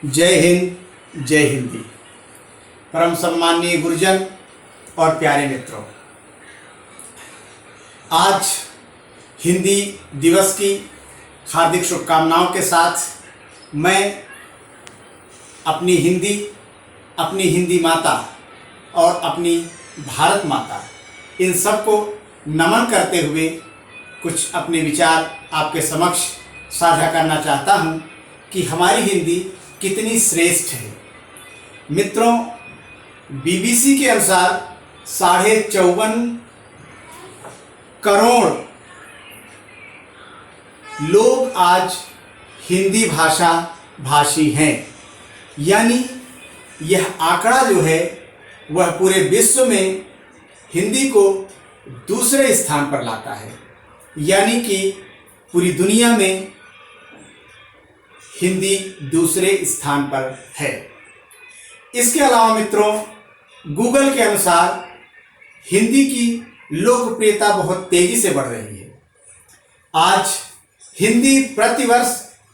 जय हिंद, जय हिंदी। परम सम्माननीय गुरुजन और प्यारे मित्रों, आज हिंदी दिवस की हार्दिक शुभकामनाओं के साथ मैं अपनी हिंदी माता और अपनी भारत माता इन सबको नमन करते हुए कुछ अपने विचार आपके समक्ष साझा करना चाहता हूं कि हमारी हिंदी कितनी श्रेष्ठ है। मित्रों, बीबीसी के अनुसार 54.5 करोड़ लोग आज हिंदी भाषा भाषी हैं। यानी यह आंकड़ा जो है वह पूरे विश्व में हिंदी को दूसरे स्थान पर लाता है। यानी कि पूरी दुनिया में हिंदी दूसरे स्थान पर है। इसके अलावा मित्रों, गूगल के अनुसार हिंदी की लोकप्रियता बहुत तेजी से बढ़ रही है। आज हिंदी प्रतिवर्ष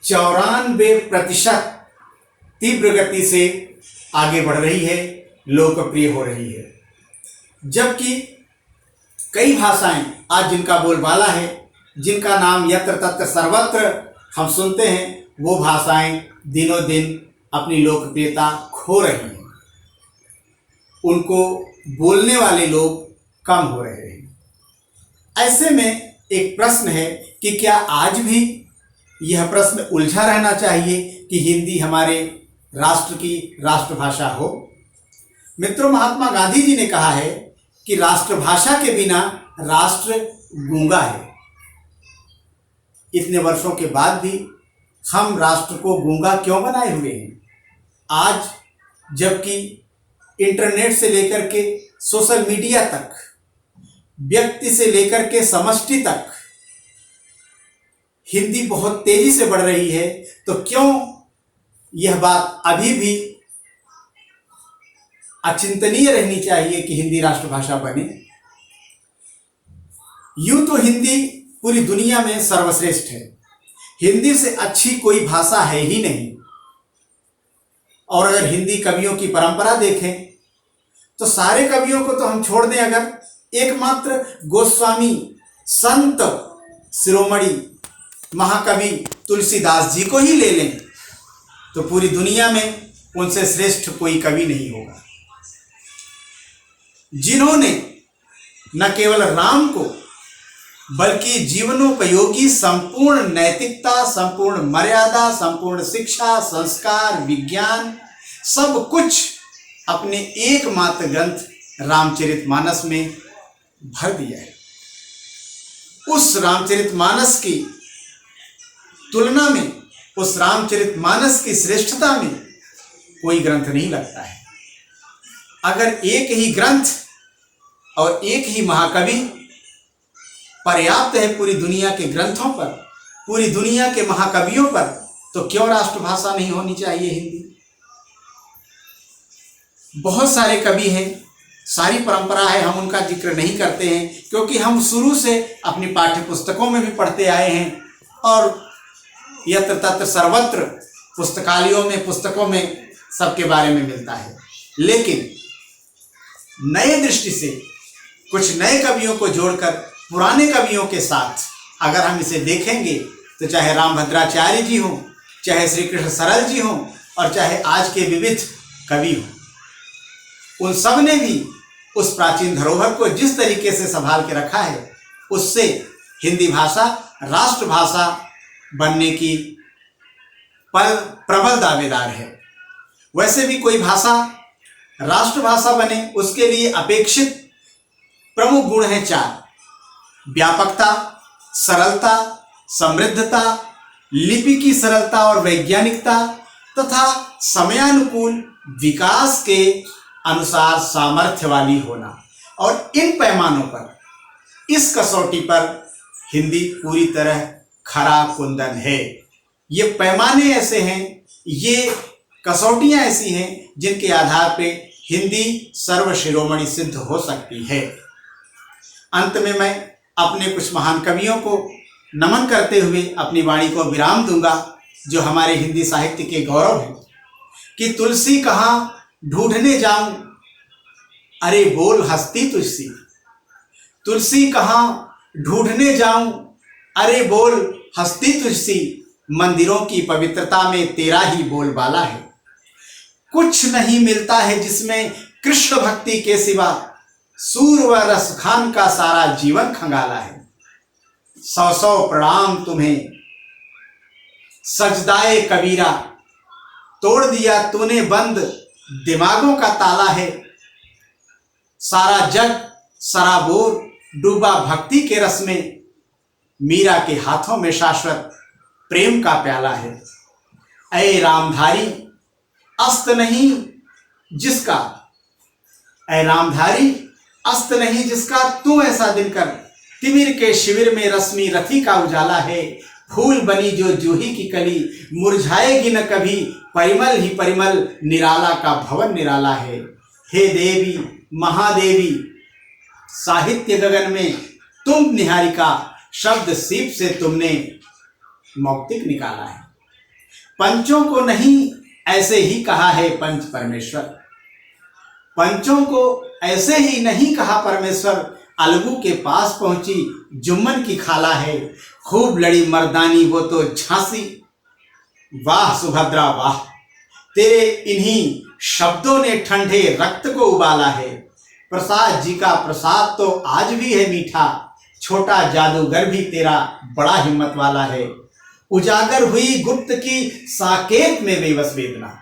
94% तीव्र गति से आगे बढ़ रही है, लोकप्रिय हो रही है। जबकि कई भाषाएं आज जिनका बोलबाला है, जिनका नाम यत्र तत्र सर्वत्र हम सुनते हैं, वो भाषाएं दिनों दिन अपनी लोकप्रियता खो रही हैं। उनको बोलने वाले लोग कम हो रहे हैं। ऐसे में एक प्रश्न है कि क्या आज भी यह प्रश्न उलझा रहना चाहिए कि हिंदी हमारे राष्ट्र की राष्ट्रभाषा हो? मित्रों, महात्मा गांधी जी ने कहा है कि राष्ट्रभाषा के बिना राष्ट्र गूंगा है। इतने वर्षों के बाद भी हम राष्ट्र को गूंगा क्यों बनाए हुए हैं? आज जबकि इंटरनेट से लेकर के सोशल मीडिया तक, व्यक्ति से लेकर के समष्टि तक हिंदी बहुत तेजी से बढ़ रही है, तो क्यों यह बात अभी भी अचिंतनीय रहनी चाहिए कि हिंदी राष्ट्रभाषा बने? यूं तो हिंदी पूरी दुनिया में सर्वश्रेष्ठ है। हिंदी से अच्छी कोई भाषा है ही नहीं। और अगर हिंदी कवियों की परंपरा देखें तो सारे कवियों को तो हम छोड़ दें, अगर एकमात्र गोस्वामी संत शिरोमणि महाकवि तुलसीदास जी को ही ले लें तो पूरी दुनिया में उनसे श्रेष्ठ कोई कवि नहीं होगा, जिन्होंने न केवल राम को बल्कि जीवनोपयोगी संपूर्ण नैतिकता, संपूर्ण मर्यादा, संपूर्ण शिक्षा, संस्कार, विज्ञान सब कुछ अपने एकमात्र ग्रंथ रामचरितमानस में भर दिया है। उस रामचरितमानस की तुलना में, उस रामचरितमानस की श्रेष्ठता में कोई ग्रंथ नहीं लगता है। अगर एक ही ग्रंथ और एक ही महाकवि पर्याप्त है पूरी दुनिया के ग्रंथों पर, पूरी दुनिया के महाकवियों पर, तो क्यों राष्ट्रभाषा नहीं होनी चाहिए हिंदी? बहुत सारे कवि हैं, सारी परंपरा है, हम उनका जिक्र नहीं करते हैं क्योंकि हम शुरू से अपनी पाठ्य पुस्तकों में भी पढ़ते आए हैं और यत्र तत्र सर्वत्र पुस्तकालयों में, पुस्तकों में सबके बारे में मिलता है। लेकिन नए दृष्टि से कुछ नए कवियों को जोड़कर पुराने कवियों के साथ अगर हम इसे देखेंगे तो चाहे रामभद्राचार्य जी हों, चाहे श्री कृष्ण सरल जी हों और चाहे आज के विविध कवि हों, उन सब ने भी उस प्राचीन धरोहर को जिस तरीके से संभाल के रखा है, उससे हिंदी भाषा राष्ट्रभाषा बनने की प्रबल दावेदार है। वैसे भी कोई भाषा राष्ट्रभाषा बने उसके लिए अपेक्षित प्रमुख गुण हैं 4: व्यापकता, सरलता, समृद्धता, लिपि की सरलता और वैज्ञानिकता तथा समयानुकूल विकास के अनुसार सामर्थ्य वाली होना। और इन पैमानों पर, इस कसौटी पर हिंदी पूरी तरह खरा कुंदन है। ये पैमाने ऐसे हैं, ये कसौटियां ऐसी हैं जिनके आधार पे हिंदी सर्वशिरोमणि सिद्ध हो सकती है। अंत में मैं अपने कुछ महान कवियों को नमन करते हुए अपनी वाणी को विराम दूंगा, जो हमारे हिंदी साहित्य के गौरव हैं। कि तुलसी कहाँ ढूंढने जाऊं, अरे बोल हस्ती तुझसी। तुलसी कहाँ ढूंढने जाऊं, अरे बोल हस्ती तुझसी। मंदिरों की पवित्रता में तेरा ही बोलबाला है। कुछ नहीं मिलता है जिसमें कृष्ण भक्ति के सिवा, सूर व रसखान का सारा जीवन खंगाला है। 100 प्रणाम तुम्हें सजदाए कबीरा, तोड़ दिया तूने बंद दिमागों का ताला है। सारा जग सराबोर डूबा भक्ति के रस में, मीरा के हाथों में शाश्वत प्रेम का प्याला है। ऐ रामधारी अस्त नहीं जिसका, ऐ रामधारी अस्त नहीं जिसका, तू ऐसा दिनकर तिमिर के शिविर में रश्मि रथी का उजाला है। फूल बनी जो जूही की कली, मुरझाएगी न कभी, परिमल ही परिमल निराला का भवन निराला है। हे देवी महादेवी साहित्य गगन में तुम निहारिका, शब्द सीप से तुमने मौक्तिक निकाला है। पंचों को नहीं ऐसे ही कहा है पंच परमेश्वर, पंचों को ऐसे ही नहीं कहा परमेश्वर। अलगू के पास पहुंची जुम्मन की खाला है, खूब लड़ी मर्दानी वो तो झांसी। वाह सुभद्रा वाह, तेरे इन्हीं शब्दों ने ठंडे रक्त को उबाला है। प्रसाद जी का प्रसाद तो आज भी है मीठा, छोटा जादूगर भी तेरा बड़ा हिम्मत वाला है। उजागर हुई गुप्त की साकेत में बेबस वेदना,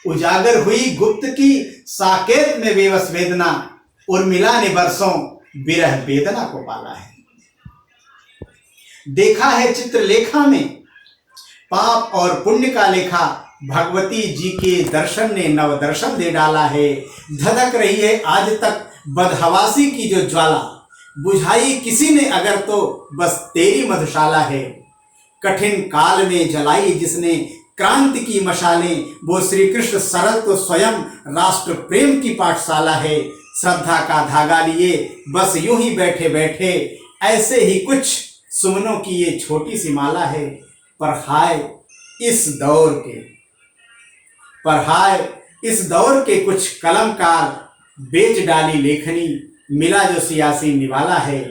उजागर हुई गुप्त की साकेत में बेबस वेदना, उर्मिला ने बरसों विरह वेदना को पाला है। देखा है चित्रलेखा में पाप और पुण्य का लेखा, भगवती जी के दर्शन ने नव दर्शन दे डाला है। धधक रही है आज तक बदहवासी की जो ज्वाला, बुझाई किसी ने अगर तो बस तेरी मधुशाला है। कठिन काल में जलाई जिसने क्रांति की मशालें, वो श्री कृष्ण सरल तो स्वयं राष्ट्र प्रेम की पाठशाला है। श्रद्धा का धागा लिए बस यूं ही बैठे बैठे, ऐसे ही कुछ सुमनों की ये छोटी सी माला है। पर हाय इस दौर के, पर हाय इस दौर के कुछ कलमकार, बेच डाली लेखनी मिला जो सियासी निवाला है।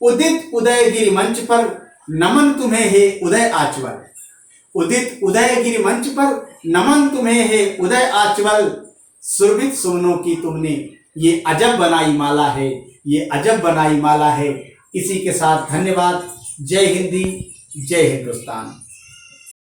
उदित उदयगिरि मंच पर नमन तुम्हें हे उदय आचवल, उदित उदयगिरि मंच पर नमन तुम्हें हे उदय आचवल। सुरभित सुमनों की तुमने ये अजब बनाई माला है, ये अजब बनाई माला है। इसी के साथ धन्यवाद। जय हिंदी जय हिंदुस्तान।